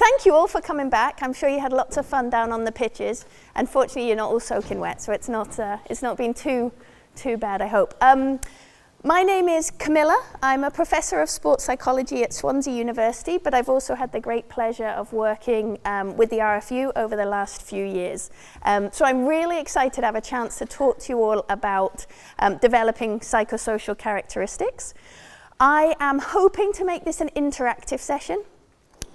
thank you all for coming back. I'm sure you had lots of fun down on the pitches. Unfortunately, you're not all soaking wet, so it's not been too bad, I hope. My name is Camilla. I'm a professor of sports psychology at Swansea University, but I've also had the great pleasure of working with the RFU over the last few years. So I'm really excited to have a chance to talk to you all about developing psychosocial characteristics. I am hoping to make this an interactive session.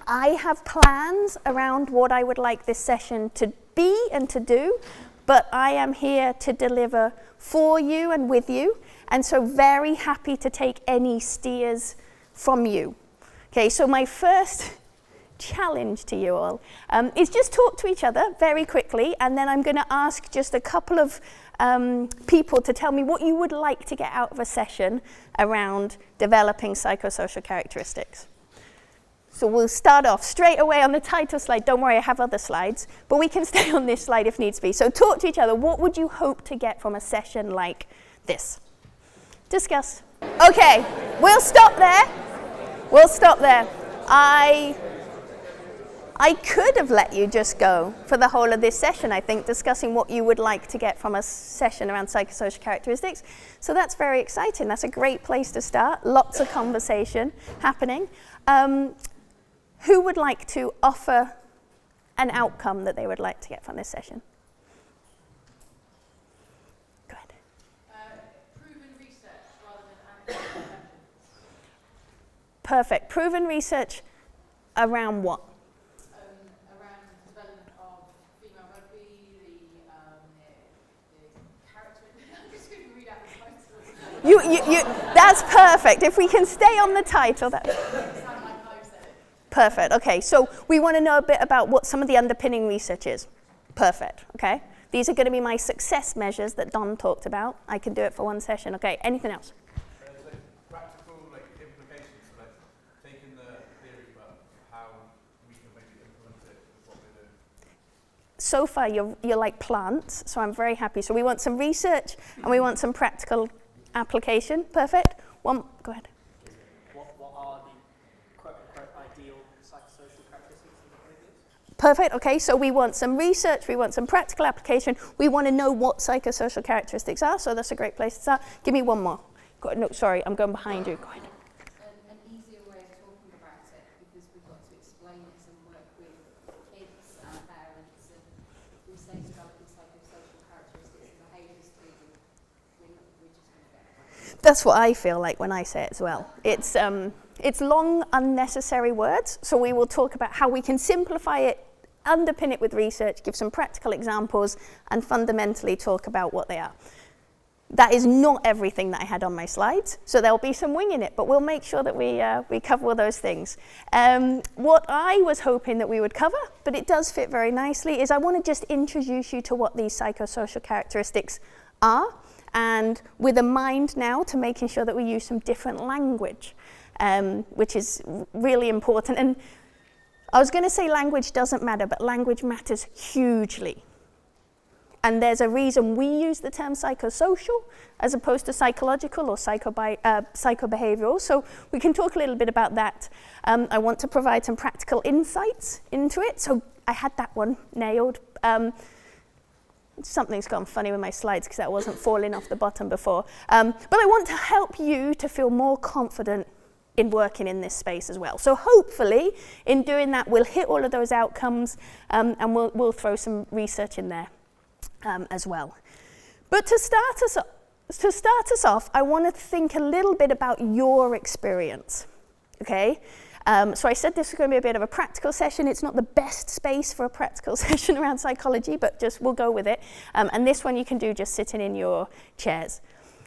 I have plans around what I would like this session to be and to do, but I am here to deliver for you and with you, and so very happy to take any steers from you. Okay, so my first challenge to you all is just talk to each other very quickly, and then I'm going to ask just a couple of people to tell me what you would like to get out of a session around developing psychosocial characteristics. So we'll start off straight away on the title slide. Don't worry, I have other slides, but we can stay on this slide if needs be. So talk to each other. What would you hope to get from a session like this? Discuss. Okay, we'll stop there. We'll stop there. I could have let you just go for the whole of this session, I think, discussing what you would like to get from a session around psychosocial characteristics. So that's very exciting. That's a great place to start. Lots of conversation happening. Who would like to offer an outcome that they would like to get from this session? Go ahead. Proven research rather than anecdotal evidence. Perfect. Proven research around what? Around the development of female rugby, the character. I'm just going to read out the title. That's perfect. If we can stay on the title, that. Perfect. Okay, so we want to know a bit about what some of the underpinning research is. Perfect. Okay. These are going to be my success measures that Don talked about. I can do it for one session. Okay. Anything else? Practical implications, so taking the theory, but how we can maybe implement it with what we're doing. So far, you're like plants, so I'm very happy. So we want some research and we want some practical application. Perfect. Go ahead. What are the quote-unquote ideal psychosocial characteristics and behaviors? Perfect. Okay, so we want some research, we want some practical application. We want to know what psychosocial characteristics are, so that's a great place to start. Give me one more. No, sorry, I'm going behind you. Go ahead. An easier way of talking about it, because we've got to explain it and work with kids and parents, and if we say developing psychosocial characteristics and behaviours to them, we're just going to get it. That's what I feel like when I say it as well. It's long, unnecessary words, so we will talk about how we can simplify it, underpin it with research, give some practical examples, and fundamentally talk about what they are. That is not everything that I had on my slides, so there'll be some wing in it, but we'll make sure that we cover all those things. What I was hoping that we would cover, but it does fit very nicely, is I want to just introduce you to what these psychosocial characteristics are, and with a mind now to making sure that we use some different language, which is really important. And I was going to say language doesn't matter, but language matters hugely. And there's a reason we use the term psychosocial as opposed to psychological or psychobehavioral. So we can talk a little bit about that. I want to provide some practical insights into it. So I had that one nailed. Something's gone funny with my slides because that wasn't falling off the bottom before. But I want to help you to feel more confident in working in this space as well. So hopefully in doing that we'll hit all of those outcomes and we'll throw some research in there as well. But to start us off, I want to think a little bit about your experience. Okay? So I said this was going to be a bit of a practical session. It's not the best space for a practical session around psychology, but just we'll go with it. And this one you can do just sitting in your chairs.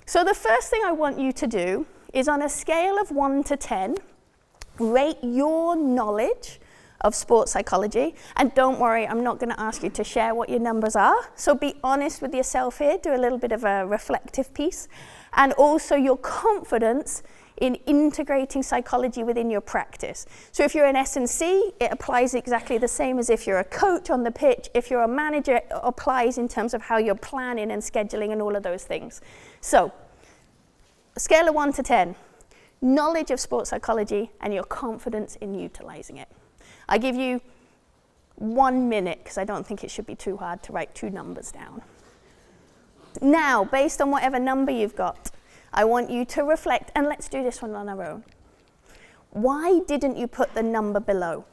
So the first thing I want you to do is, on a scale of 1 to 10, rate your knowledge of sports psychology. And don't worry, I'm not going to ask you to share what your numbers are. So be honest with yourself here, do a little bit of a reflective piece. And also your confidence in integrating psychology within your practice. So if you're an S&C, it applies exactly the same as if you're a coach on the pitch. If you're a manager, it applies in terms of how you're planning and scheduling and all of those things. So, a scale of 1 to 10, knowledge of sports psychology and your confidence in utilizing it. I give you 1 minute, because I don't think it should be too hard to write 2 numbers down. Now, based on whatever number you've got, I want you to reflect, and let's do this one on our own. Why didn't you put the number below?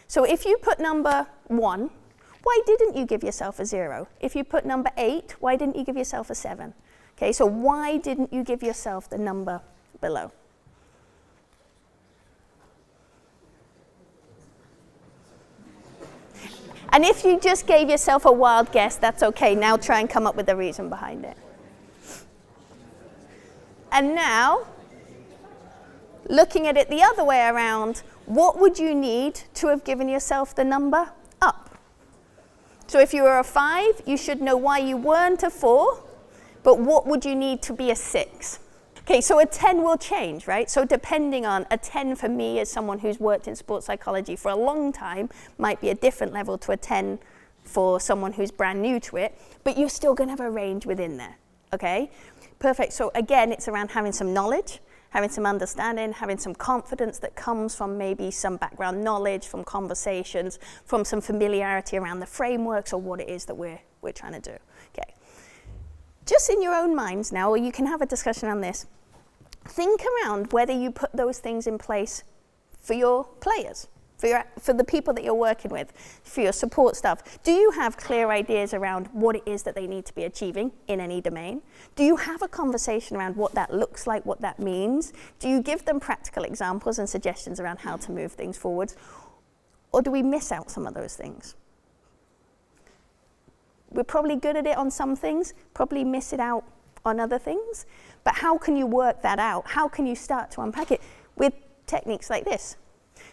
So if you put number 1, why didn't you give yourself a 0? If you put number 8, why didn't you give yourself a 7? Okay, so why didn't you give yourself the number below? And if you just gave yourself a wild guess, that's okay. Now try and come up with the reason behind it. And now, looking at it the other way around, what would you need to have given yourself the number up? So if you were a 5, you should know why you weren't a 4, but what would you need to be a 6? Okay, so a 10 will change, right? So depending on, a 10 for me as someone who's worked in sports psychology for a long time might be a different level to a 10 for someone who's brand new to it, but you're still going to have a range within there, okay? Perfect. So again, it's around having some knowledge, having some understanding, having some confidence that comes from maybe some background knowledge, from conversations, from some familiarity around the frameworks or what it is that we're trying to do. Okay. Just in your own minds now, or you can have a discussion on this, think around whether you put those things in place for your players, for the people that you're working with, for your support staff. Do you have clear ideas around what it is that they need to be achieving in any domain? Do you have a conversation around what that looks like, what that means? Do you give them practical examples and suggestions around how to move things forward? Or do we miss out some of those things? We're probably good at it on some things, probably miss it out on other things. But how can you work that out? How can you start to unpack it with techniques like this?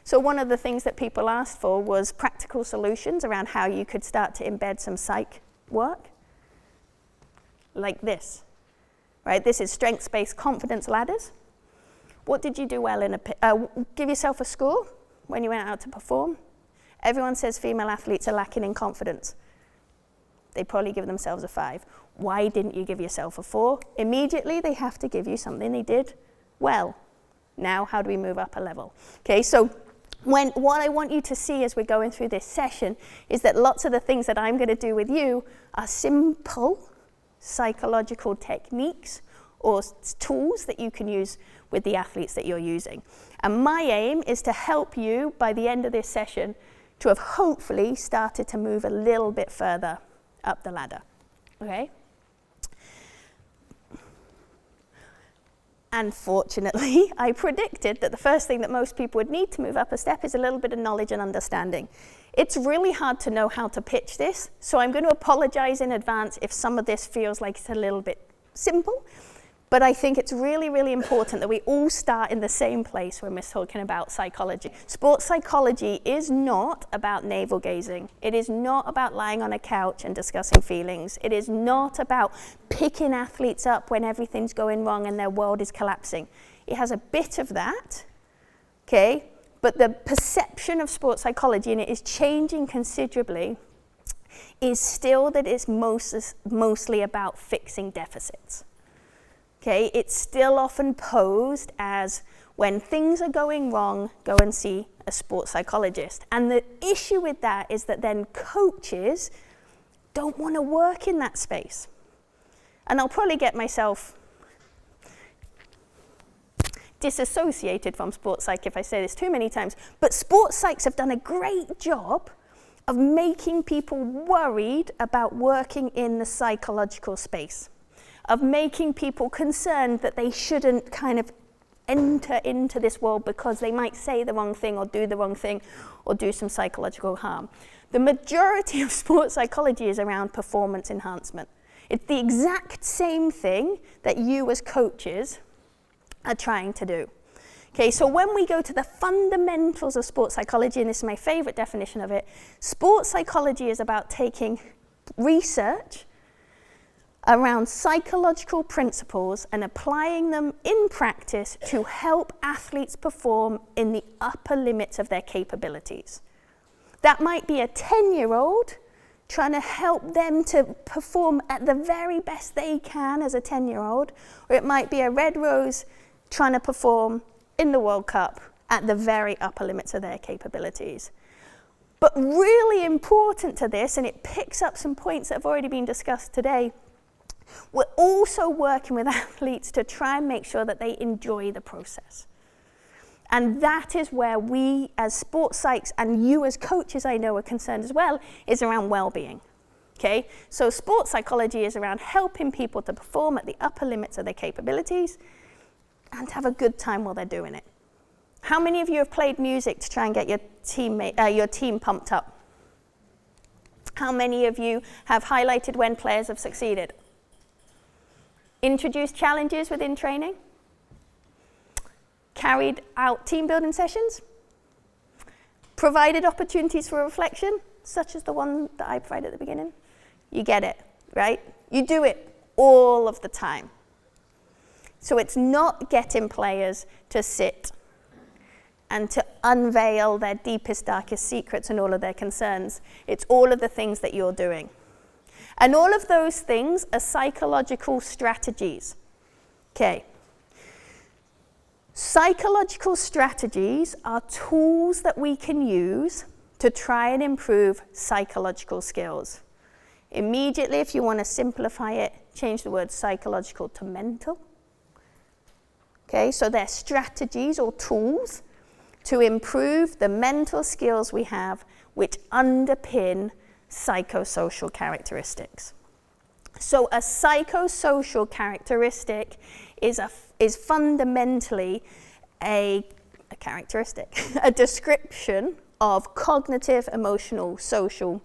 So one of the things that people asked for was practical solutions around how you could start to embed some psych work. Like this, right? This is strengths-based confidence ladders. What did you do well in give yourself a score when you went out to perform? Everyone says female athletes are lacking in confidence. They probably give themselves a 5. Why didn't you give yourself a 4? Immediately, they have to give you something they did well. Now, how do we move up a level? Okay, so what I want you to see as we're going through this session is that lots of the things that I'm going to do with you are simple psychological techniques or tools that you can use with the athletes that you're using. And my aim is to help you, by the end of this session, to have hopefully started to move a little bit further up the ladder, okay? Unfortunately, I predicted that the first thing that most people would need to move up a step is a little bit of knowledge and understanding. It's really hard to know how to pitch this, so I'm going to apologize in advance if some of this feels like it's a little bit simple, but I think it's really, really important that we all start in the same place when we're talking about psychology. Sports psychology is not about navel gazing. It is not about lying on a couch and discussing feelings. It is not about picking athletes up when everything's going wrong and their world is collapsing. It has a bit of that, okay? But the perception of sports psychology, and it is changing considerably, is still that it's mostly about fixing deficits. Okay, it's still often posed as when things are going wrong, go and see a sports psychologist. And the issue with that is that then coaches don't want to work in that space. And I'll probably get myself disassociated from sports psych if I say this too many times, but sports psychs have done a great job of making people worried about working in the psychological space, of making people concerned that they shouldn't kind of enter into this world because they might say the wrong thing or do the wrong thing or do some psychological harm. The majority of sports psychology is around performance enhancement. It's the exact same thing that you as coaches are trying to do. Okay, so when we go to the fundamentals of sports psychology, and this is my favorite definition of it, sports psychology is about taking research around psychological principles and applying them in practice to help athletes perform in the upper limits of their capabilities. That might be a 10-year-old trying to help them to perform at the very best they can as a 10-year-old, or it might be a Red Rose trying to perform in the World Cup at the very upper limits of their capabilities. But really important to this, and it picks up some points that have already been discussed today, we're also working with athletes to try and make sure that they enjoy the process. And that is where we as sports psychs, and you as coaches I know are concerned as well, is around well-being. Okay? So sports psychology is around helping people to perform at the upper limits of their capabilities and to have a good time while they're doing it. How many of you have played music to try and get your team pumped up? How many of you have highlighted when players have succeeded? Introduced challenges within training? Carried out team building sessions? Provided opportunities for reflection, such as the one that I provided at the beginning? You get it, right? You do it all of the time. So it's not getting players to sit and to unveil their deepest, darkest secrets and all of their concerns. It's all of the things that you're doing. And all of those things are psychological strategies. Okay. Psychological strategies are tools that we can use to try and improve psychological skills. Immediately, if you want to simplify it, change the word psychological to mental. Okay, so they're strategies or tools to improve the mental skills we have which underpin psychosocial characteristics. So a psychosocial characteristic is fundamentally a characteristic, a description of cognitive, emotional, social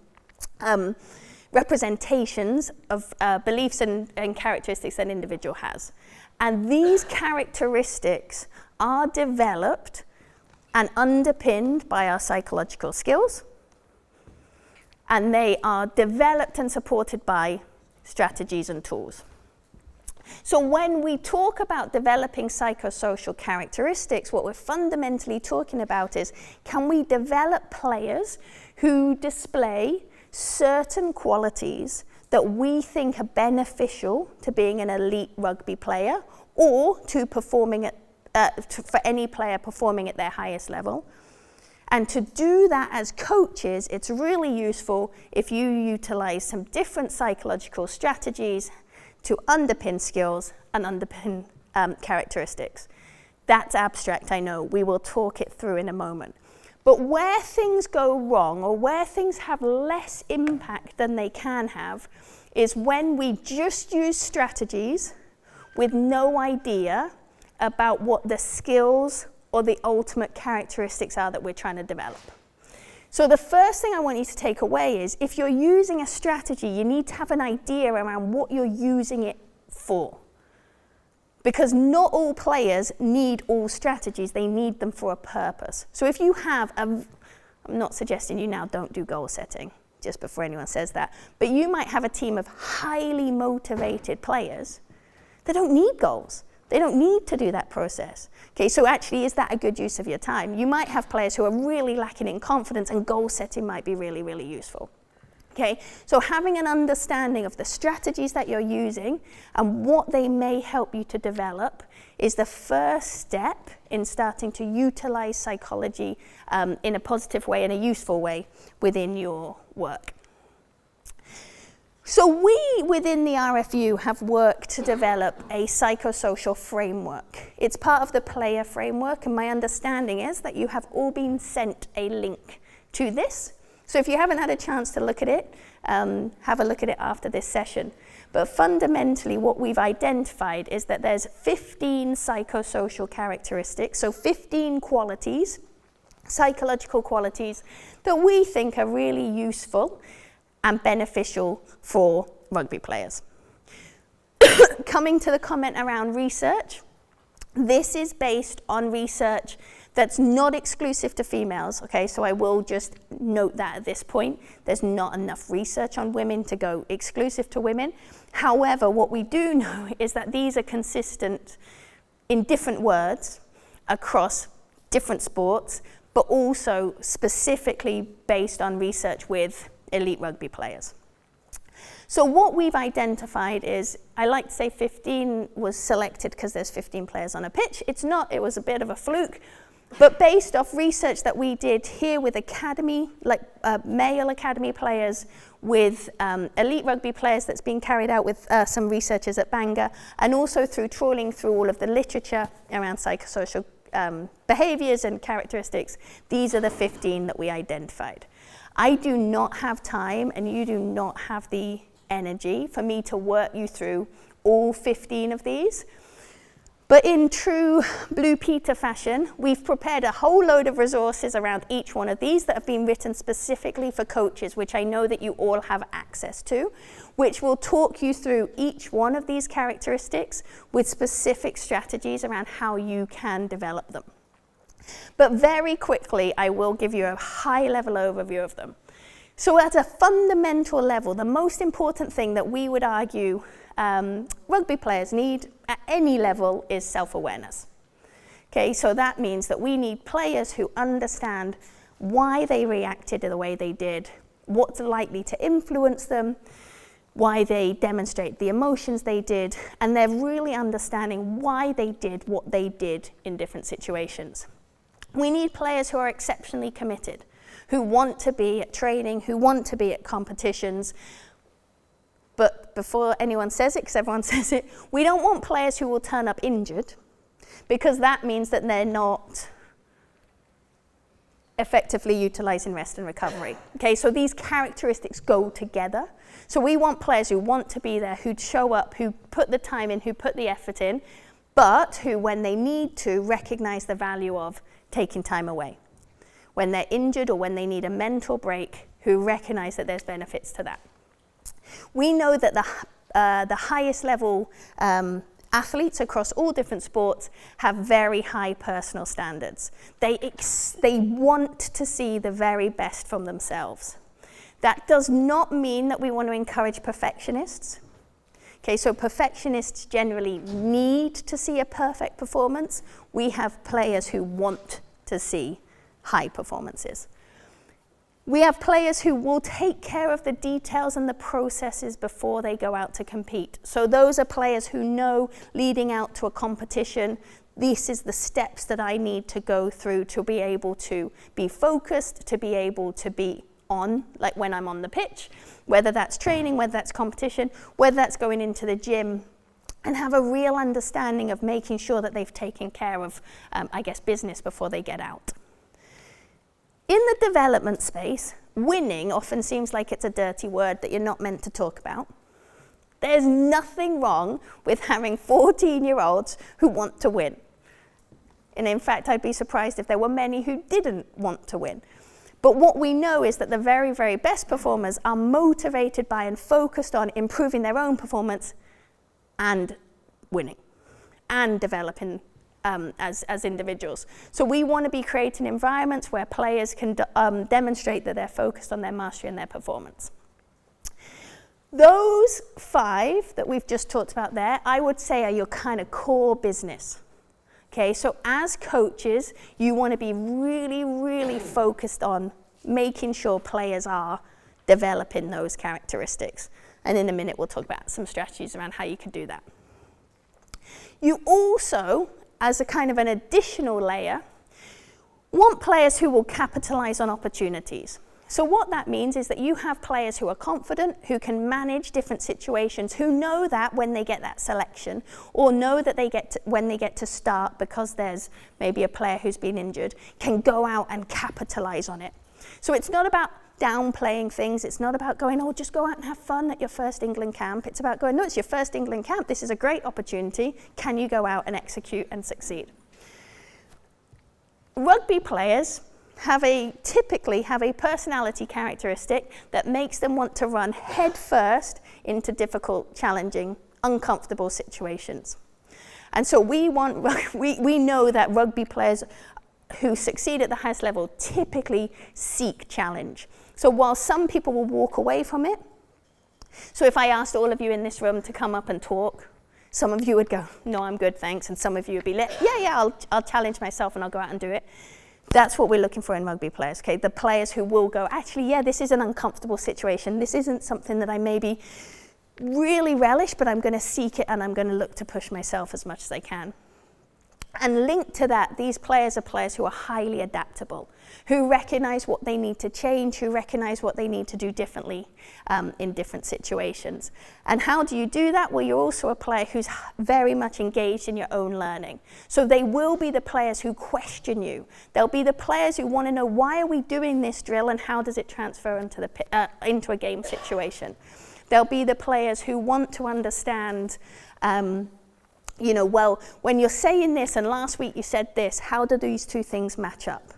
representations of beliefs and characteristics that an individual has. And these characteristics are developed and underpinned by our psychological skills, and they are developed and supported by strategies and tools. So when we talk about developing psychosocial characteristics, what we're fundamentally talking about is, can we develop players who display certain qualities that we think are beneficial to being an elite rugby player or to performing at for any player performing at their highest level. And to do that as coaches, it's really useful if you utilize some different psychological strategies to underpin skills and underpin characteristics. That's abstract, I know. We will talk it through in a moment. But where things go wrong, or where things have less impact than they can have, is when we just use strategies with no idea about what the skills or the ultimate characteristics are that we're trying to develop. So the first thing I want you to take away is, if you're using a strategy, you need to have an idea around what you're using it for. Because not all players need all strategies, they need them for a purpose. So if you have I'm not suggesting you now don't do goal setting, just before anyone says that, but you might have a team of highly motivated players that don't need goals. They don't need to do that process. Okay, so actually, is that a good use of your time? You might have players who are really lacking in confidence, and goal setting might be really, really useful. Okay, so having an understanding of the strategies that you're using and what they may help you to develop is the first step in starting to utilize psychology in a positive way, in a useful way within your work. So we, within the RFU, have worked to develop a psychosocial framework. It's part of the player framework, and my understanding is that you have all been sent a link to this. So if you haven't had a chance to look at it, have a look at it after this session. But fundamentally, what we've identified is that there's 15 psychosocial characteristics, so 15 qualities, psychological qualities, that we think are really useful and beneficial for rugby players. Coming to the comment around research, this is based on research that's not exclusive to females, okay? So I will just note that at this point, there's not enough research on women to go exclusive to women. However, what we do know is that these are consistent in different words across different sports, but also specifically based on research with elite rugby players. So what we've identified is, I like to say 15 was selected because there's 15 players on a pitch. It's not, it was a bit of a fluke. But based off research that we did here with academy, like male academy players, with elite rugby players that's been carried out with some researchers at Bangor, and also through trawling through all of the literature around psychosocial behaviors and characteristics, these are the 15 that we identified. I do not have time, and you do not have the energy for me to work you through all 15 of these. But in true Blue Peter fashion, we've prepared a whole load of resources around each one of these that have been written specifically for coaches, which I know that you all have access to, which will talk you through each one of these characteristics with specific strategies around how you can develop them. But very quickly, I will give you a high-level overview of them. So at a fundamental level, the most important thing that we would argue rugby players need at any level is self-awareness. Okay, so that means that we need players who understand why they reacted the way they did, what's likely to influence them, why they demonstrate the emotions they did, and they're really understanding why they did what they did in different situations. We need players who are exceptionally committed, who want to be at training, who want to be at competitions. But before anyone says it, because everyone says it, we don't want players who will turn up injured, because that means that they're not effectively utilizing rest and recovery. Okay, so these characteristics go together. So we want players who want to be there, who show up, who put the time in, who put the effort in, but who, when they need to, recognize the value of taking time away. When they're injured or when they need a mental break, who recognize that there's benefits to that. We know that the highest level athletes across all different sports have very high personal standards. They want to see the very best from themselves. That does not mean that we want to encourage perfectionists. Okay, so perfectionists generally need to see a perfect performance. We have players who want to see high performances. We have players who will take care of the details and the processes before they go out to compete. So those are players who know, leading out to a competition, this is the steps that I need to go through to be able to be focused, to be able to be on, like when I'm on the pitch, whether that's training, whether that's competition, whether that's going into the gym, and have a real understanding of making sure that they've taken care of, business before they get out. In the development space, winning often seems like it's a dirty word that you're not meant to talk about. There's nothing wrong with having 14-year-olds who want to win. And in fact, I'd be surprised if there were many who didn't want to win. But what we know is that the very, very best performers are motivated by and focused on improving their own performance and winning and developing as individuals. So we want to be creating environments where players can demonstrate that they're focused on their mastery and their performance. Those 5 that we've just talked about there, I would say are your kind of core business. Okay, so as coaches, you want to be really, really focused on making sure players are developing those characteristics. And in a minute, we'll talk about some strategies around how you can do that. You also, as a kind of an additional layer, want players who will capitalize on opportunities. So what that means is that you have players who are confident, who can manage different situations, who know that when they get that selection, or know that when they get to start because there's maybe a player who's been injured, can go out and capitalize on it. So it's not about downplaying things. It's not about going, oh, just go out and have fun at your first England camp. It's about going, no, it's your first England camp. This is a great opportunity. Can you go out and execute and succeed? Rugby players typically have a personality characteristic that makes them want to run head first into difficult, challenging, uncomfortable situations. And so we know that rugby players who succeed at the highest level typically seek challenge. So while some people will walk away from it, so if I asked all of you in this room to come up and talk, some of you would go, no, I'm good, thanks. And some of you would be like, I'll challenge myself and I'll go out and do it. That's what we're looking for in rugby players, okay? The players who will go, actually, this is an uncomfortable situation. This isn't something that I maybe really relish, but I'm going to seek it and I'm going to look to push myself as much as I can. And linked to that, these players are players who are highly adaptable, who recognize what they need to change, who recognize what they need to do differently in different situations. And how do you do that? Well, you're also a player who's very much engaged in your own learning. So they will be the players who question you. They'll be the players who want to know, why are we doing this drill and how does it transfer into a game situation? They'll be the players who want to understand, well, when you're saying this and last week you said this, how do these two things match up?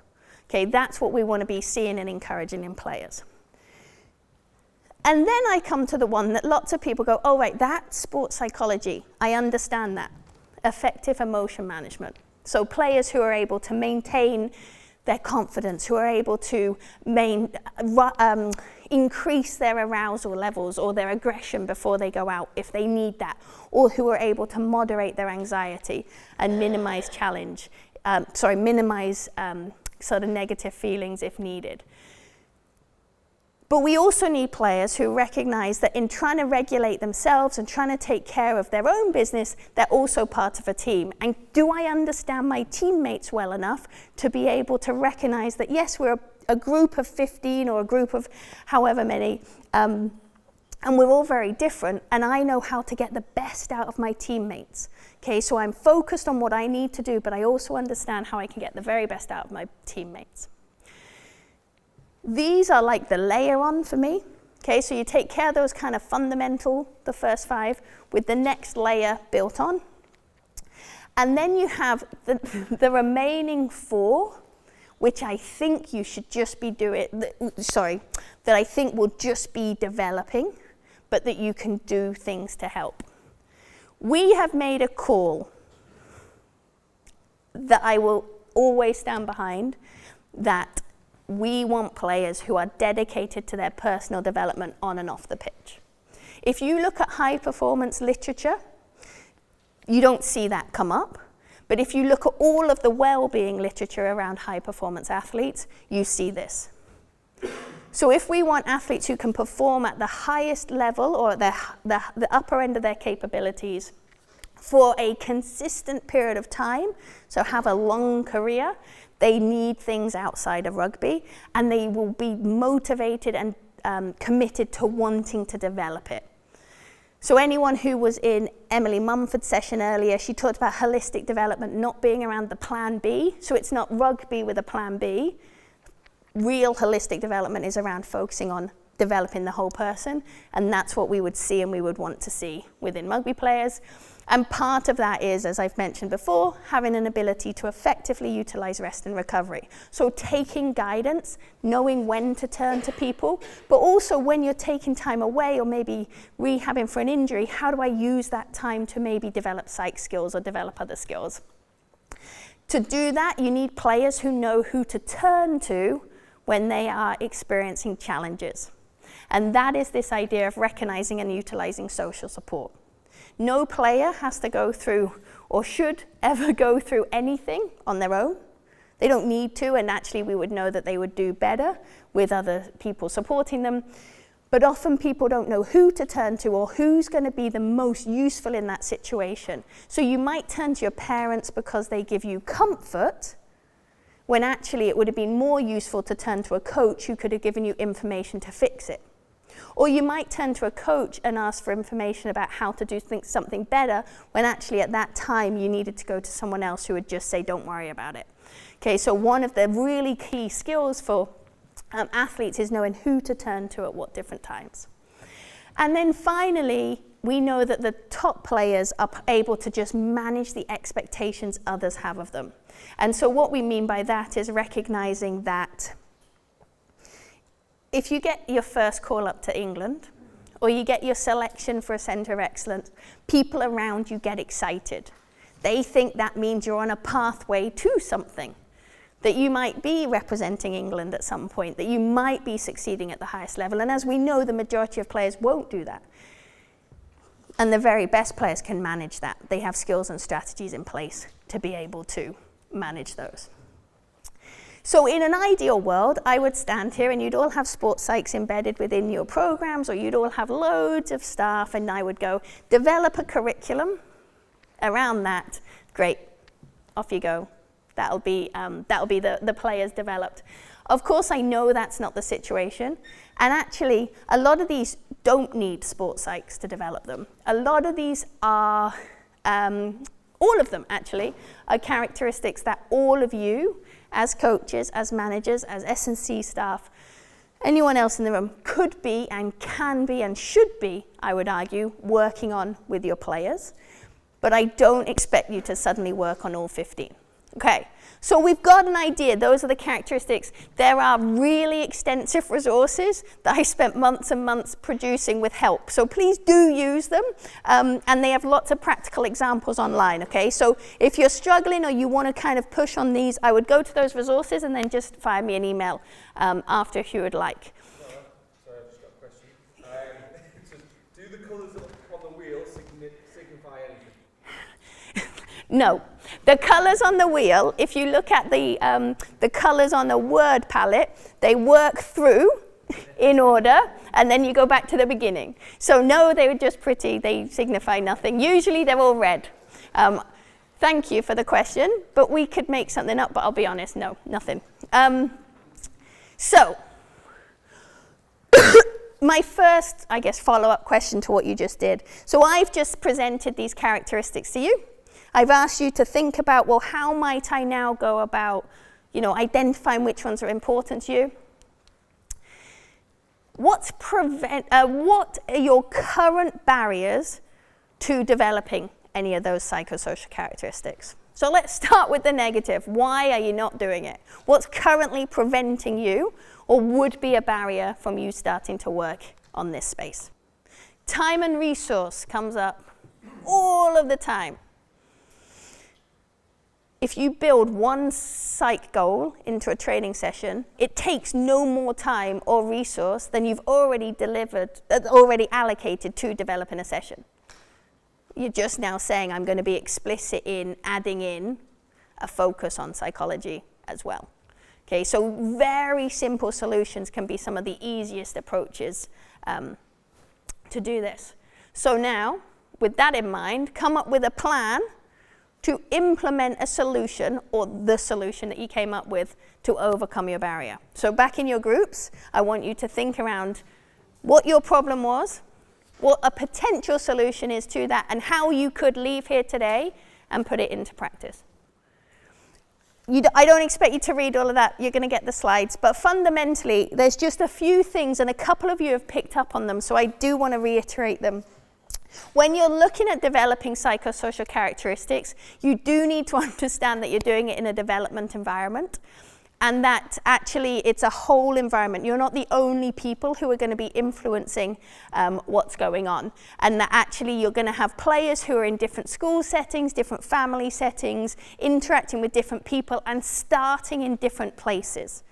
Okay, that's what we want to be seeing and encouraging in players. And then I come to the one that lots of people go, oh, right, that's sports psychology. I understand that. Effective emotion management. So players who are able to maintain their confidence, who are able to increase their arousal levels or their aggression before they go out if they need that, or who are able to moderate their anxiety and minimize sort of negative feelings if needed. But we also need players who recognize that in trying to regulate themselves and trying to take care of their own business, they're also part of a team. And do I understand my teammates well enough to be able to recognize that, yes, we're a group of 15 or a group of however many, and we're all very different, and I know how to get the best out of my teammates. Okay, so I'm focused on what I need to do, but I also understand how I can get the very best out of my teammates. These are like the layer on for me. Okay, so you take care of those kind of fundamental, the first 5, with the next layer built on. And then you have the remaining 4, which I think you should just be that I think will just be developing, but that you can do things to help. We have made a call that I will always stand behind, that we want players who are dedicated to their personal development on and off the pitch. If you look at high performance literature, you don't see that come up. But if you look at all of the well-being literature around high performance athletes, you see this. So if we want athletes who can perform at the highest level or the upper end of their capabilities for a consistent period of time, so have a long career, they need things outside of rugby, and they will be motivated and committed to wanting to develop it. So anyone who was in Emily Mumford's session earlier, she talked about holistic development not being around the plan B. So it's not rugby with a plan B. Real holistic development is around focusing on developing the whole person, and that's what we would see and we would want to see within rugby players. And part of that is, as I've mentioned before, having an ability to effectively utilize rest and recovery. So taking guidance, knowing when to turn to people, but also when you're taking time away or maybe rehabbing for an injury, how do I use that time to maybe develop psych skills or develop other skills? To do that, you need players who know who to turn to when they are experiencing challenges. And that is this idea of recognizing and utilizing social support. No player has to go through or should ever go through anything on their own. They don't need to, and actually we would know that they would do better with other people supporting them. But often people don't know who to turn to or who's going to be the most useful in that situation. So you might turn to your parents because they give you comfort, when actually it would have been more useful to turn to a coach who could have given you information to fix it. Or you might turn to a coach and ask for information about how to do something better, when actually at that time you needed to go to someone else who would just say, don't worry about it. Okay, so one of the really key skills for athletes is knowing who to turn to at what different times. And then finally, we know that the top players are able to just manage the expectations others have of them. And so what we mean by that is recognizing that if you get your first call up to England, or you get your selection for a centre of excellence, people around you get excited. They think that means you're on a pathway to something, that you might be representing England at some point, that you might be succeeding at the highest level. And as we know, the majority of players won't do that. And the very best players can manage that. They have skills and strategies in place to be able to manage those. So in an ideal world, I would stand here and you'd all have sports psychs embedded within your programs, or you'd all have loads of staff, and I would go, develop a curriculum around that. Great. off you go. That'll be the players developed. Of course, I know that's not the situation. And actually, a lot of these don't need sports psychs to develop them. A lot of these are, all of them actually, are characteristics that all of you, as coaches, as managers, as S&C staff, anyone else in the room could be and can be and should be, I would argue, working on with your players. But I don't expect you to suddenly work on all 15. Okay, so we've got an idea. Those are the characteristics. There are really extensive resources that I spent months and months producing with help. So please do use them. And they have lots of practical examples online, okay? So if you're struggling or you want to kind of push on these, I would go to those resources and then just fire me an email after if you would like. Sorry, I've just got a question. So do the colours on the wheel signify anything? No. The colours on the wheel, if you look at the colours on the word palette, they work through in order, and then you go back to the beginning. So no, they were just pretty. They signify nothing. Usually they're all red. Thank you for the question, but we could make something up, but I'll be honest, no, nothing. So, my first, I guess, follow-up question to what you just did. So I've just presented these characteristics to you. I've asked you to think about, well, how might I now go about, identifying which ones are important to you? What are your current barriers to developing any of those psychosocial characteristics? So let's start with the negative. Why are you not doing it? What's currently preventing you or would be a barrier from you starting to work on this space? Time and resource comes up all of the time. If you build one psych goal into a training session, it takes no more time or resource than you've already allocated to developing a session. You're just now saying, I'm going to be explicit in adding in a focus on psychology as well. Okay, so very simple solutions can be some of the easiest approaches to do this. So now, with that in mind, come up with a plan to implement a solution or the solution that you came up with to overcome your barrier. So back in your groups, I want you to think around what your problem was, what a potential solution is to that, and how you could leave here today and put it into practice. I don't expect you to read all of that. You're going to get the slides. But fundamentally, there's just a few things, and a couple of you have picked up on them, so I do want to reiterate them. When you're looking at developing psychosocial characteristics, you do need to understand that you're doing it in a development environment, and that actually it's a whole environment. You're not the only people who are going to be influencing what's going on, and that actually you're going to have players who are in different school settings, different family settings, interacting with different people and starting in different places.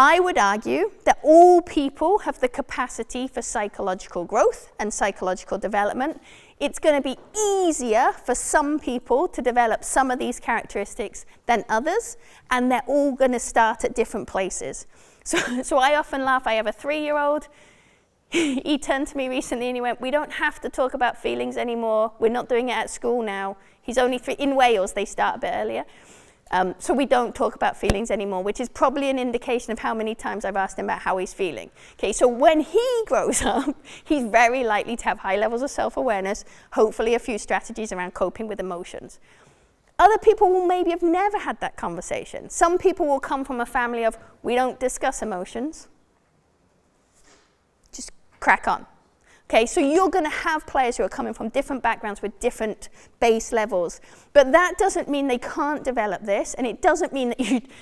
I would argue that all people have the capacity for psychological growth and psychological development. It's going to be easier for some people to develop some of these characteristics than others, and they're all going to start at different places. So I often laugh. I have a 3-year-old. He turned to me recently and he went, we don't have to talk about feelings anymore. We're not doing it at school now. He's only 3. In Wales, they start a bit earlier. So we don't talk about feelings anymore, which is probably an indication of how many times I've asked him about how he's feeling. Okay, so when he grows up, he's very likely to have high levels of self-awareness, hopefully a few strategies around coping with emotions. Other people will maybe have never had that conversation. Some people will come from a family of, we don't discuss emotions. Just crack on. Okay, so you're going to have players who are coming from different backgrounds with different base levels. But that doesn't mean they can't develop this, and it doesn't mean that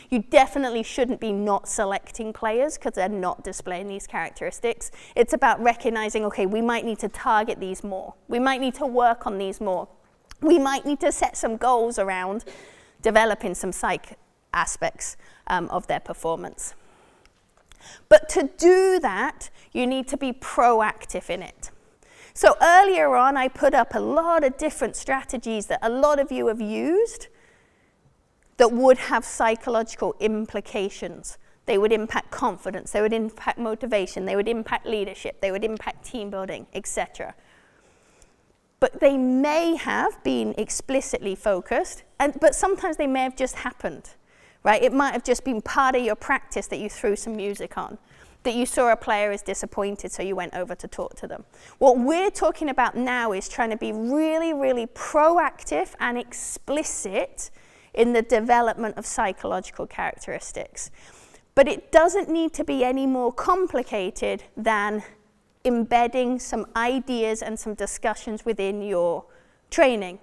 you definitely shouldn't be not selecting players because they're not displaying these characteristics. It's about recognizing, okay, we might need to target these more. We might need to work on these more. We might need to set some goals around developing some psych aspects of their performance. But to do that, you need to be proactive in it. So earlier on, I put up a lot of different strategies that a lot of you have used that would have psychological implications. They would impact confidence, they would impact motivation, they would impact leadership, they would impact team building, etc. but they may have been explicitly focused, but sometimes they may have just happened, right? It might have just been part of your practice that you threw some music on, that you saw a player is disappointed, so you went over to talk to them. What we're talking about now is trying to be really, really proactive and explicit in the development of psychological characteristics. But it doesn't need to be any more complicated than embedding some ideas and some discussions within your training.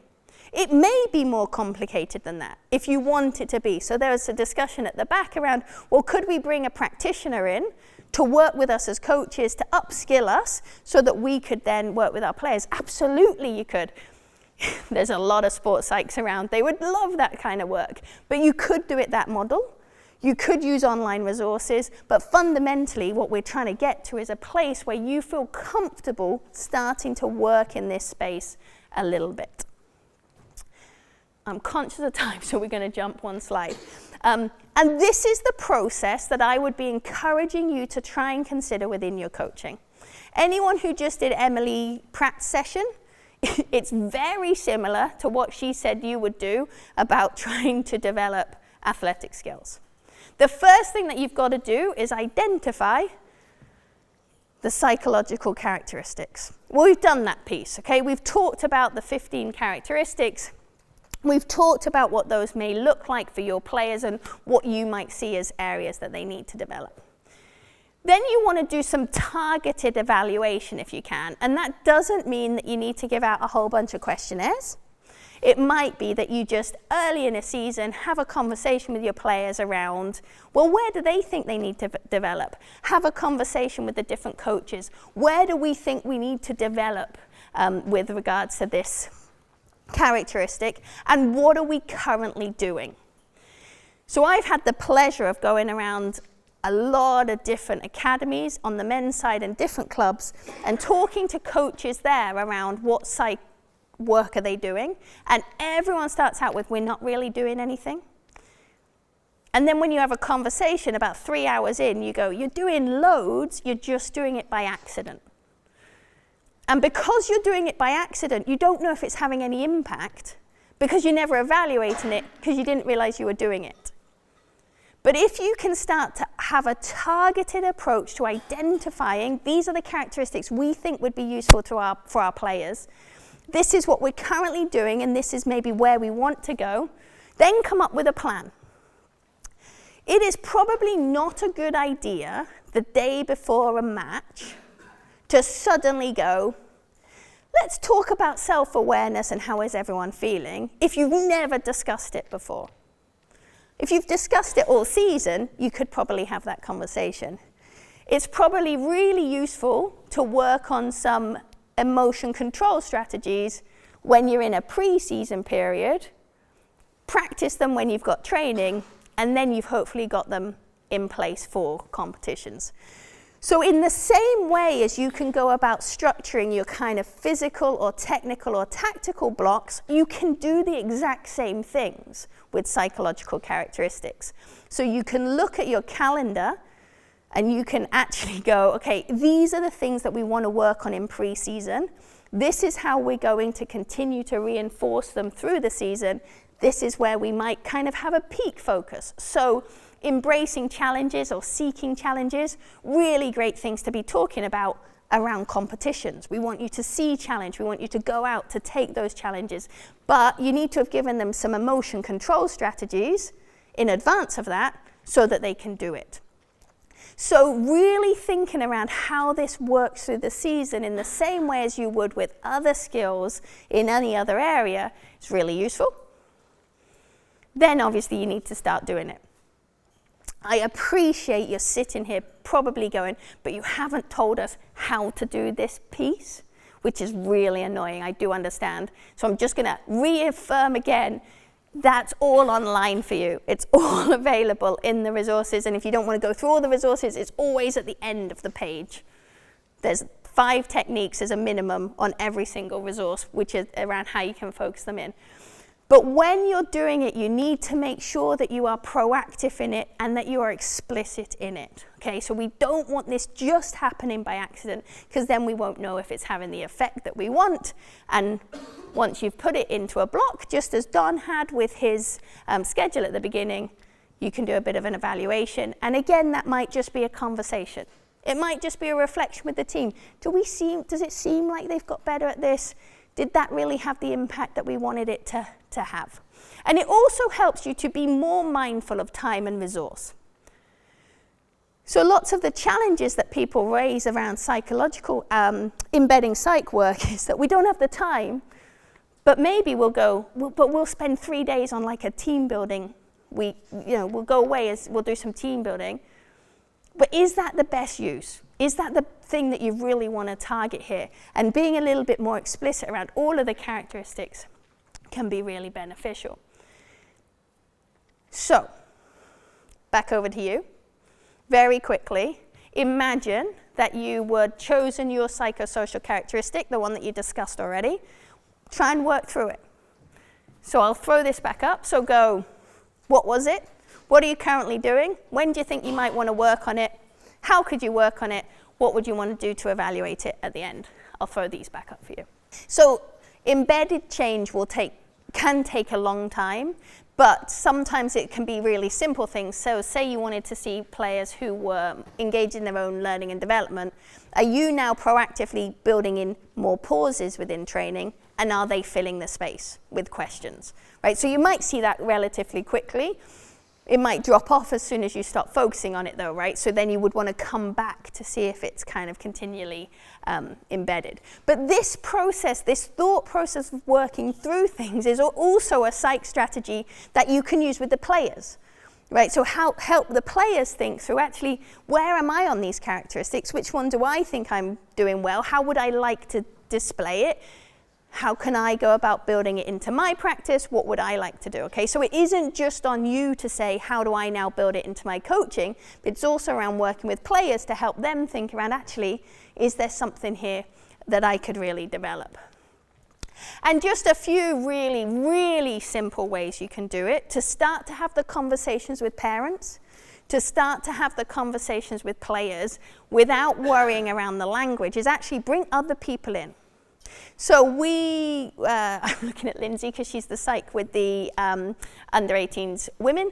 It may be more complicated than that if you want it to be. So there's a discussion at the back around, well, could we bring a practitioner in to work with us as coaches, to upskill us so that we could then work with our players? Absolutely you could. There's a lot of sports psychs around. They would love that kind of work. But you could do it that model. You could use online resources. But fundamentally, what we're trying to get to is a place where you feel comfortable starting to work in this space a little bit. I'm conscious of time, so we're going to jump one slide. And this is the process that I would be encouraging you to try and consider within your coaching. Anyone who just did Emily Pratt's session, it's very similar to what she said you would do about trying to develop athletic skills. The first thing that you've got to do is identify the psychological characteristics. Well, we've done that piece, okay? We've talked about the 15 characteristics. We've talked about what those may look like for your players and what you might see as areas that they need to develop. Then you want to do some targeted evaluation if you can, and that doesn't mean that you need to give out a whole bunch of questionnaires. It might be that you just early in a season have a conversation with your players around, well, where do they think they need to develop? Have a conversation with the different coaches. Where do we think we need to develop with regards to this characteristic, and what are we currently doing? So I've had the pleasure of going around a lot of different academies on the men's side and different clubs and talking to coaches there around what psych work are they doing, and everyone starts out with, we're not really doing anything. And then when you have a conversation about 3 hours in, you go, you're doing loads, you're just doing it by accident. And because you're doing it by accident, you don't know if it's having any impact because you're never evaluating it because you didn't realize you were doing it. But if you can start to have a targeted approach to identifying, these are the characteristics we think would be useful for our players, this is what we're currently doing and this is maybe where we want to go, then come up with a plan. It is probably not a good idea the day before a match to suddenly go, let's talk about self-awareness and how is everyone feeling, if you've never discussed it before. If you've discussed it all season, you could probably have that conversation. It's probably really useful to work on some emotion control strategies when you're in a pre-season period, practice them when you've got training, and then you've hopefully got them in place for competitions. So in the same way as you can go about structuring your kind of physical or technical or tactical blocks, you can do the exact same things with psychological characteristics. So you can look at your calendar and you can actually go, okay, these are the things that we want to work on in pre-season. This is how we're going to continue to reinforce them through the season. This is where we might kind of have a peak focus. So embracing challenges or seeking challenges, really great things to be talking about around competitions. We want you to see challenge. We want you to go out to take those challenges. But you need to have given them some emotion control strategies in advance of that so that they can do it. So really thinking around how this works through the season in the same way as you would with other skills in any other area is really useful. Then obviously you need to start doing it. I appreciate you're sitting here probably going, but you haven't told us how to do this piece, which is really annoying. I do understand. So I'm just going to reaffirm again, that's all online for you. It's all available in the resources. And if you don't want to go through all the resources, it's always at the end of the page. There's 5 techniques as a minimum on every single resource, which is around how you can focus them in. But when you're doing it, you need to make sure that you are proactive in it and that you are explicit in it. Okay, so we don't want this just happening by accident, because then we won't know if it's having the effect that we want. And once you've put it into a block, just as Don had with his schedule at the beginning, you can do a bit of an evaluation. And again, that might just be a conversation. It might just be a reflection with the team. Does it seem like they've got better at this? Did that really have the impact that we wanted it to have? And it also helps you to be more mindful of time and resource. So lots of the challenges that people raise around psychological, embedding psych work is that we don't have the time, but maybe we'll spend 3 days on like a team building week. We'll go away, we'll do some team building. But is that the best use? Is that the thing that you really want to target here? And being a little bit more explicit around all of the characteristics can be really beneficial. So, back over to you. Very quickly, imagine that you were chosen your psychosocial characteristic, the one that you discussed already. Try and work through it. So I'll throw this back up. So go, what was it? What are you currently doing? When do you think you might want to work on it? How could you work on it? What would you want to do to evaluate it at the end? I'll throw these back up for you. So embedded change can take a long time, but sometimes it can be really simple things. So say you wanted to see players who were engaged in their own learning and development. Are you now proactively building in more pauses within training? And are they filling the space with questions? Right? So you might see that relatively quickly. It might drop off as soon as you start focusing on it though, right? So then you would want to come back to see if it's kind of continually embedded. But this process, this thought process of working through things is also a psych strategy that you can use with the players, right? So help the players think through actually, where am I on these characteristics? Which one do I think I'm doing well? How would I like to display it? How can I go about building it into my practice? What would I like to do? Okay, so it isn't just on you to say, how do I now build it into my coaching? But it's also around working with players to help them think around, actually, is there something here that I could really develop? And just a few really, really simple ways you can do it to start to have the conversations with parents, to start to have the conversations with players without worrying around the language, is actually bring other people in. So I'm looking at Lindsay because she's the psych with the under 18s women.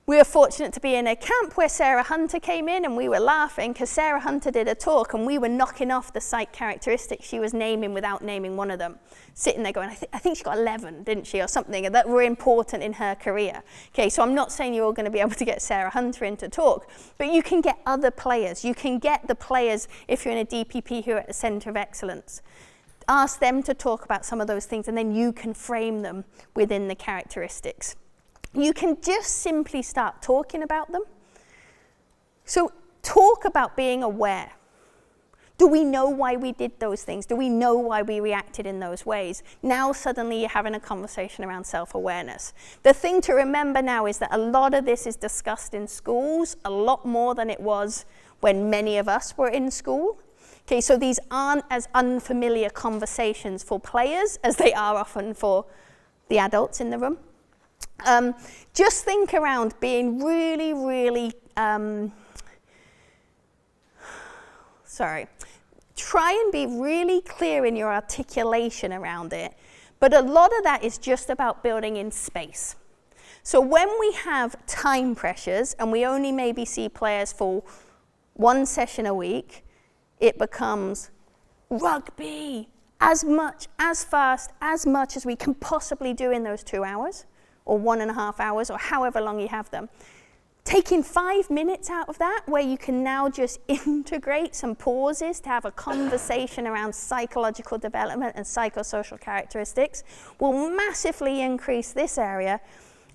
We were fortunate to be in a camp where Sarah Hunter came in, and we were laughing because Sarah Hunter did a talk and we were knocking off the psych characteristics she was naming without naming one of them. Sitting there going, I think she got 11, didn't she, or something, that were important in her career. Okay, so I'm not saying you're all going to be able to get Sarah Hunter in to talk, but you can get other players. You can get the players, if you're in a DPP, who are at the Centre of Excellence. Ask them to talk about some of those things, and then you can frame them within the characteristics. You can just simply start talking about them. So talk about being aware. Do we know why we did those things? Do we know why we reacted in those ways? Now suddenly you're having a conversation around self-awareness. The thing to remember now is that a lot of this is discussed in schools, a lot more than it was when many of us were in school. Okay, so these aren't as unfamiliar conversations for players as they are often for the adults in the room. Just think around being really, really, try and be really clear in your articulation around it. But a lot of that is just about building in space. So when we have time pressures and we only maybe see players for one session a week, it becomes rugby as much, as fast, as much as we can possibly do in those 2 hours or 1.5 hours or however long you have them. Taking 5 minutes out of that, where you can now just integrate some pauses to have a conversation around psychological development and psychosocial characteristics, will massively increase this area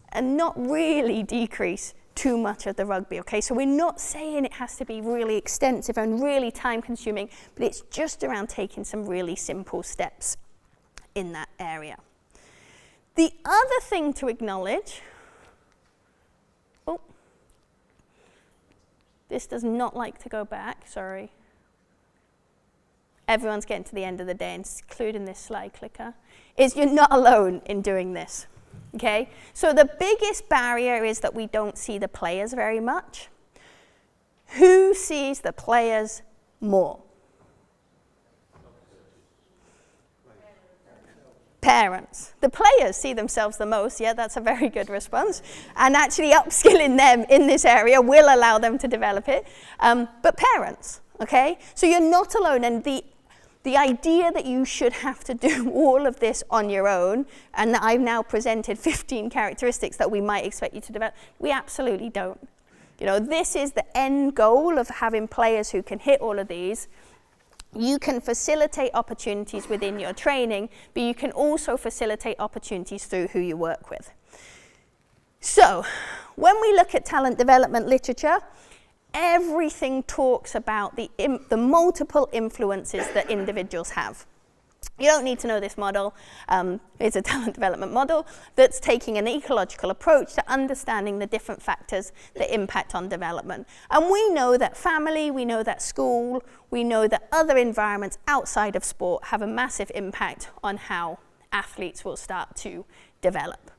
and not really decrease too much of the rugby, okay? So we're not saying it has to be really extensive and really time consuming, but it's just around taking some really simple steps in that area. The other thing to acknowledge, this does not like to go back, sorry. Everyone's getting to the end of the day, including this slide clicker, is you're not alone in doing this. Okay? So the biggest barrier is that we don't see the players very much. Who sees the players more? Parents. The players see themselves the most. Yeah, that's a very good response. And actually upskilling them in this area will allow them to develop it. But parents, okay? So you're not alone. And the idea that you should have to do all of this on your own, and that I've now presented 15 characteristics that we might expect you to develop, we absolutely don't. You know, this is the end goal of having players who can hit all of these. You can facilitate opportunities within your training, but you can also facilitate opportunities through who you work with. So, when we look at talent development literature, everything talks about the multiple influences that individuals have. You don't need to know this model. It's a talent development model that's taking an ecological approach to understanding the different factors that impact on development. And we know that family, we know that school, we know that other environments outside of sport have a massive impact on how athletes will start to develop.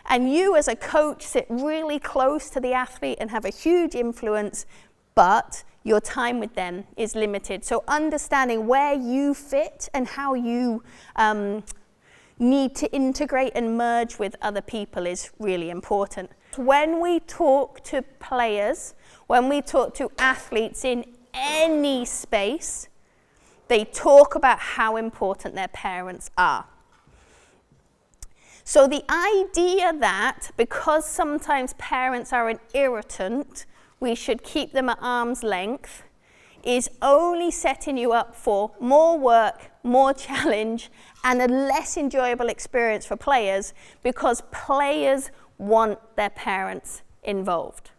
And you as a coach sit really close to the athlete and have a huge influence, but your time with them is limited. So understanding where you fit and how you need to integrate and merge with other people is really important. When we talk to players, when we talk to athletes in any space, they talk about how important their parents are. So the idea that because sometimes parents are an irritant, we should keep them at arm's length is only setting you up for more work, more challenge, and a less enjoyable experience for players, because players want their parents involved.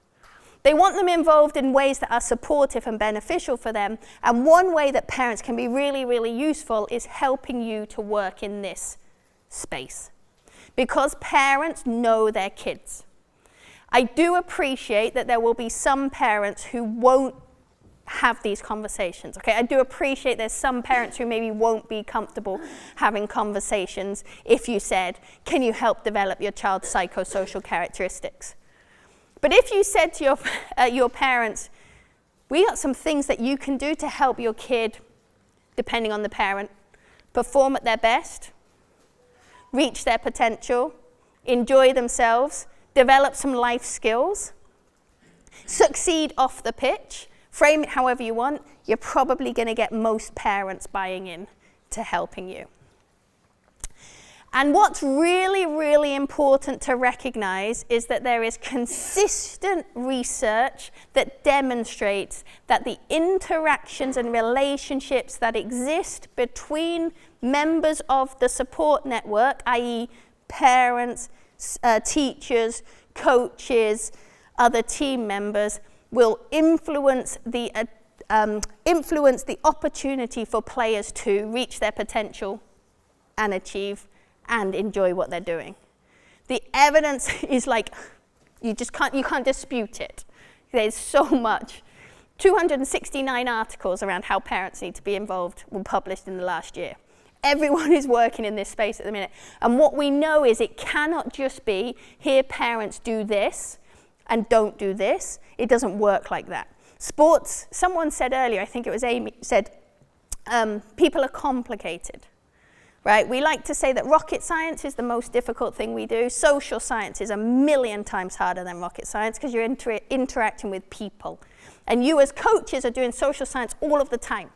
They want them involved in ways that are supportive and beneficial for them, and one way that parents can be really, really useful is helping you to work in this space, because parents know their kids. I do appreciate that there will be some parents who won't have these conversations, okay? I do appreciate there's some parents who maybe won't be comfortable having conversations if you said, can you help develop your child's psychosocial characteristics? But if you said to your parents, we got some things that you can do to help your kid, depending on the parent, perform at their best, reach their potential, enjoy themselves, develop some life skills, succeed off the pitch, frame it however you want, you're probably going to get most parents buying in to helping you. And what's really, really important to recognize is that there is consistent research that demonstrates that the interactions and relationships that exist between members of the support network, i.e. parents, teachers, coaches, other team members, will influence the opportunity for players to reach their potential and achieve and enjoy what they're doing. The evidence is like, you can't dispute it. There's so much. 269 articles around how parents need to be involved were published in the last year. Everyone is working in this space at the minute. And what we know is it cannot just be, here parents do this and don't do this. It doesn't work like that. Sports, someone said earlier, I think it was Amy, said people are complicated, right? We like to say that rocket science is the most difficult thing we do. Social science is 1,000,000 times harder than rocket science because you're interacting with people. And you as coaches are doing social science all of the time.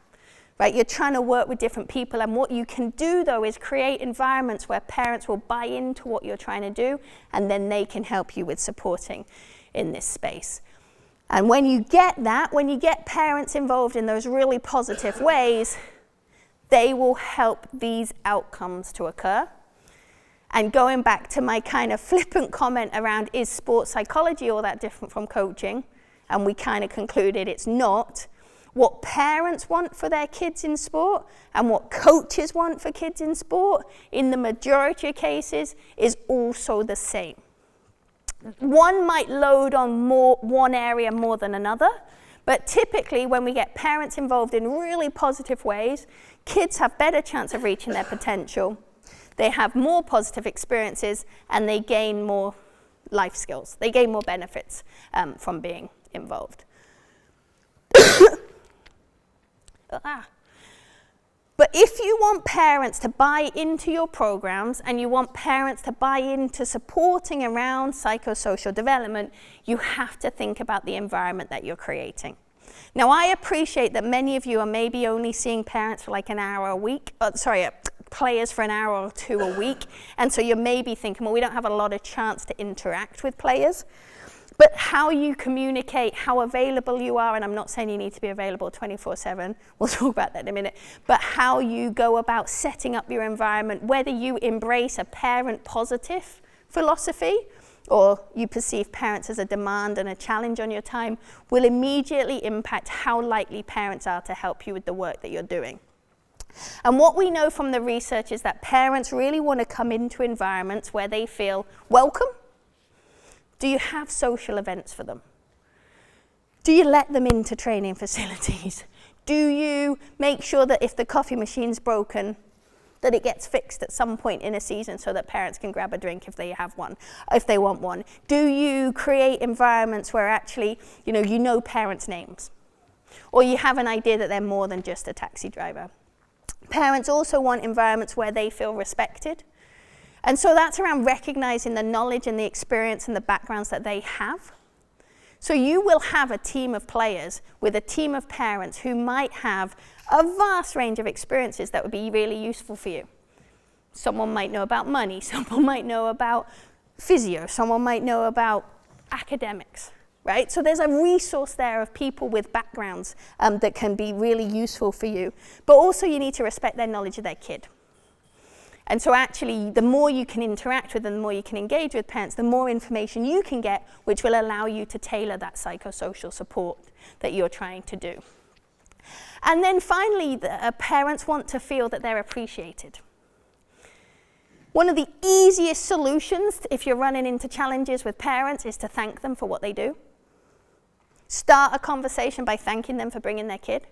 Right, you're trying to work with different people, and what you can do though is create environments where parents will buy into what you're trying to do, and then they can help you with supporting in this space. And when you get that, when you get parents involved in those really positive ways, they will help these outcomes to occur. And going back to my kind of flippant comment around, is sports psychology all that different from coaching? And we kind of concluded it's not. What parents want for their kids in sport and what coaches want for kids in sport, in the majority of cases, is also the same. One might load on one area more than another, but typically when we get parents involved in really positive ways, kids have better chance of reaching their potential. they have more positive experiences, and they gain more life skills. They gain more benefits from being involved. But if you want parents to buy into your programs and you want parents to buy into supporting around psychosocial development, you have to think about the environment that you're creating. Now, I appreciate that many of you are maybe only seeing parents for like an hour a week, players for an hour or two a week, and so you're maybe thinking, well, we don't have a lot of chance to interact with players. But how you communicate, how available you are, and I'm not saying you need to be available 24/7, we'll talk about that in a minute, but how you go about setting up your environment, whether you embrace a parent-positive philosophy or you perceive parents as a demand and a challenge on your time, will immediately impact how likely parents are to help you with the work that you're doing. And what we know from the research is that parents really want to come into environments where they feel welcome. Do you have social events for them? Do you let them into training facilities? Do you make sure that if the coffee machine's broken, that it gets fixed at some point in a season so that parents can grab a drink if they have one, if they want one? Do you create environments where actually, you know parents' names? Or you have an idea that they're more than just a taxi driver? Parents also want environments where they feel respected. And so that's around recognizing the knowledge and the experience and the backgrounds that they have. So you will have a team of players with a team of parents who might have a vast range of experiences that would be really useful for you. Someone might know about money, someone might know about physio, someone might know about academics, right? So there's a resource there of people with backgrounds that can be really useful for you. But also you need to respect their knowledge of their kid. And so actually, the more you can interact with them, the more you can engage with parents, the more information you can get, which will allow you to tailor that psychosocial support that you're trying to do. And then finally, parents want to feel that they're appreciated. One of the easiest solutions, if you're running into challenges with parents, is to thank them for what they do. Start a conversation by thanking them for bringing their kid.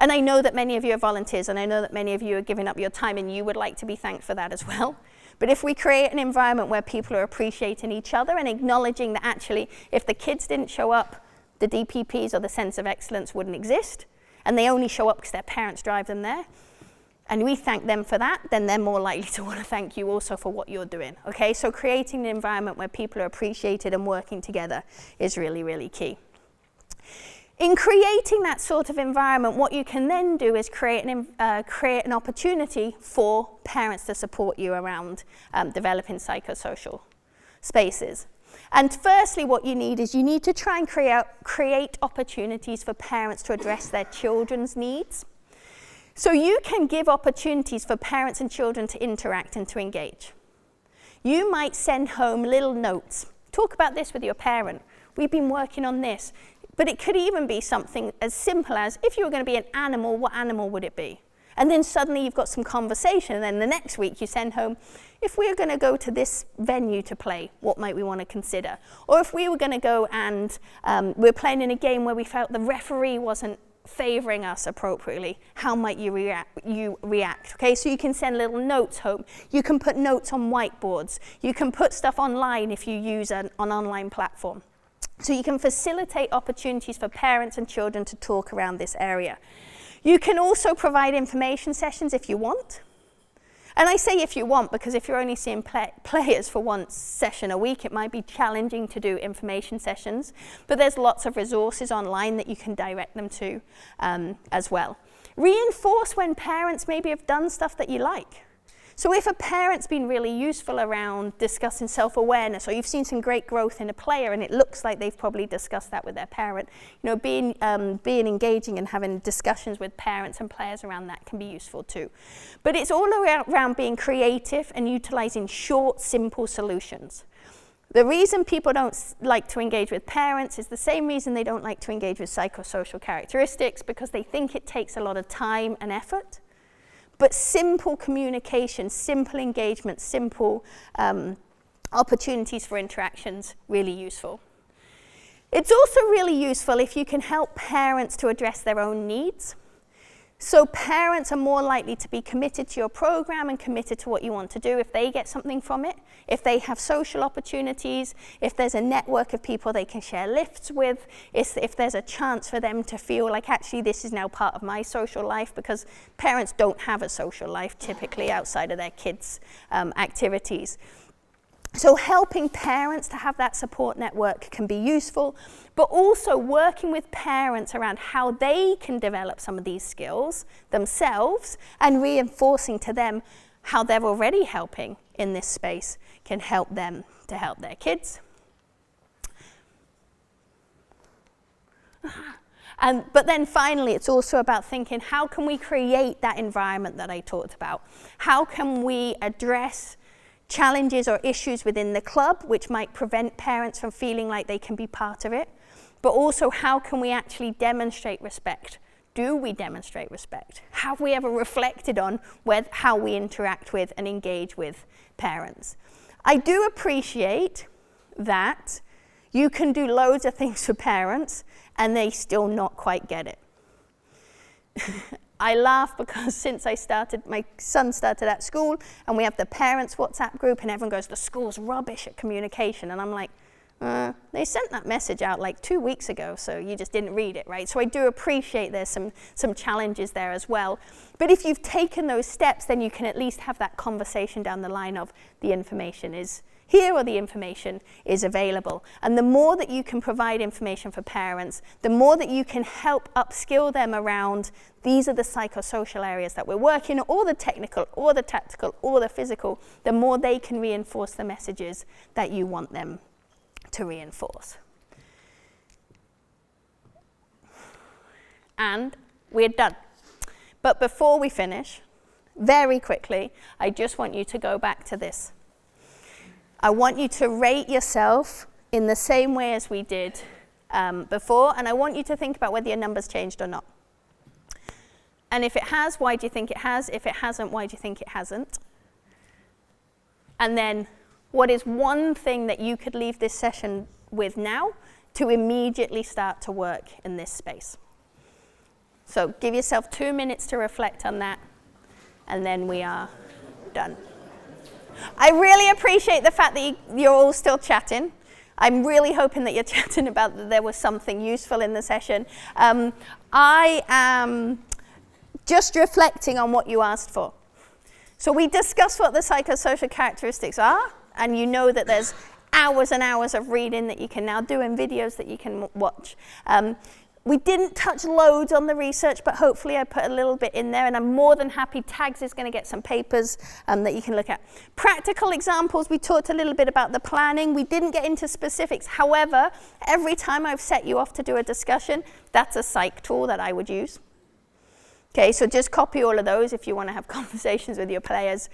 And I know that many of you are volunteers, and I know that many of you are giving up your time, and you would like to be thanked for that as well. But if we create an environment where people are appreciating each other and acknowledging that actually, if the kids didn't show up, the DPPs or the sense of excellence wouldn't exist, and they only show up because their parents drive them there, and we thank them for that, then they're more likely to want to thank you also for what you're doing, okay? So creating an environment where people are appreciated and working together is really, really key. In creating that sort of environment, what you can then do is create an opportunity for parents to support you around developing psychosocial spaces. And firstly, what you need is you need to try and create opportunities for parents to address their children's needs. So you can give opportunities for parents and children to interact and to engage. You might send home little notes. Talk about this with your parent. We've been working on this. But it could even be something as simple as, if you were going to be an animal, what animal would it be? And then suddenly you've got some conversation, and then the next week you send home, if we were going to go to this venue to play, what might we want to consider? Or if we were going to go and we're playing in a game where we felt the referee wasn't favouring us appropriately, how might you react? Okay, so you can send little notes home. You can put notes on whiteboards. You can put stuff online if you use an online platform. So you can facilitate opportunities for parents and children to talk around this area. You can also provide information sessions if you want. And I say if you want, because if you're only seeing players for one session a week, it might be challenging to do information sessions. But there's lots of resources online that you can direct them to as well. Reinforce when parents maybe have done stuff that you like. So if a parent's been really useful around discussing self-awareness, or you've seen some great growth in a player and it looks like they've probably discussed that with their parent, being engaging and having discussions with parents and players around that can be useful too. But it's all around being creative and utilizing short, simple solutions. The reason people don't like to engage with parents is the same reason they don't like to engage with psychosocial characteristics, because they think it takes a lot of time and effort. But simple communication, simple engagement, simple opportunities for interactions, really useful. It's also really useful if you can help parents to address their own needs. So parents are more likely to be committed to your program and committed to what you want to do if they get something from it, if they have social opportunities, if there's a network of people they can share lifts with, if there's a chance for them to feel like actually this is now part of my social life, because parents don't have a social life typically outside of their kids' activities. So helping parents to have that support network can be useful, but also working with parents around how they can develop some of these skills themselves and reinforcing to them how they're already helping in this space can help them to help their kids. But then finally, it's also about thinking, how can we create that environment that I talked about? How can we address challenges or issues within the club which might prevent parents from feeling like they can be part of it? But also, how can we actually demonstrate respect? Do we demonstrate respect? Have we ever reflected on how we interact with and engage with parents? I do appreciate that you can do loads of things for parents and they still not quite get it. I laugh because since my son started at school and we have the parents WhatsApp group and everyone goes, the school's rubbish at communication. And I'm like, they sent that message out like 2 weeks ago, so you just didn't read it, right? So I do appreciate there's some challenges there as well. But if you've taken those steps, then you can at least have that conversation down the line of the information is here or the information is available. And the more that you can provide information for parents, the more that you can help upskill them around these are the psychosocial areas that we're working on, or the technical, or the tactical, or the physical, the more they can reinforce the messages that you want them to reinforce. And we're done. But before we finish, very quickly, I just want you to go back to this. I want you to rate yourself in the same way as we did before, and I want you to think about whether your number's changed or not. And if it has, why do you think it has? If it hasn't, why do you think it hasn't? And then, what is one thing that you could leave this session with now to immediately start to work in this space? So give yourself 2 minutes to reflect on that, and then we are done. I really appreciate the fact that you're all still chatting. I'm really hoping that you're chatting about that there was something useful in the session. I am just reflecting on what you asked for. So we discussed what the psychosocial characteristics are, and you know that there's hours and hours of reading that you can now do and videos that you can watch. We didn't touch loads on the research, but hopefully I put a little bit in there, and I'm more than happy. Tags is going to get some papers that you can look at. Practical examples, we talked a little bit about the planning. We didn't get into specifics. However, every time I've set you off to do a discussion, that's a psych tool that I would use. Okay, so just copy all of those if you want to have conversations with your players.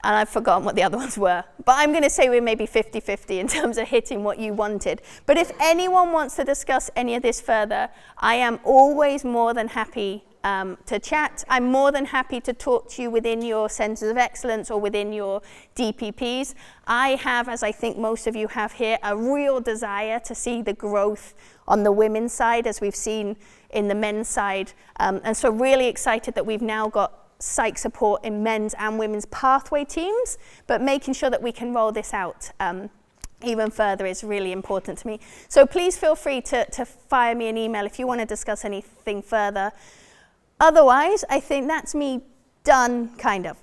And I've forgotten what the other ones were. But I'm going to say we're maybe 50-50 in terms of hitting what you wanted. But if anyone wants to discuss any of this further, I am always more than happy to chat. I'm more than happy to talk to you within your centers of excellence or within your DPPs. I have, as I think most of you have here, a real desire to see the growth on the women's side as we've seen in the men's side. And so really excited that we've now got psych support in men's and women's pathway teams, but making sure that we can roll this out even further is really important to me. So please feel free to fire me an email if you want to discuss anything further. Otherwise, I think that's me done, kind of.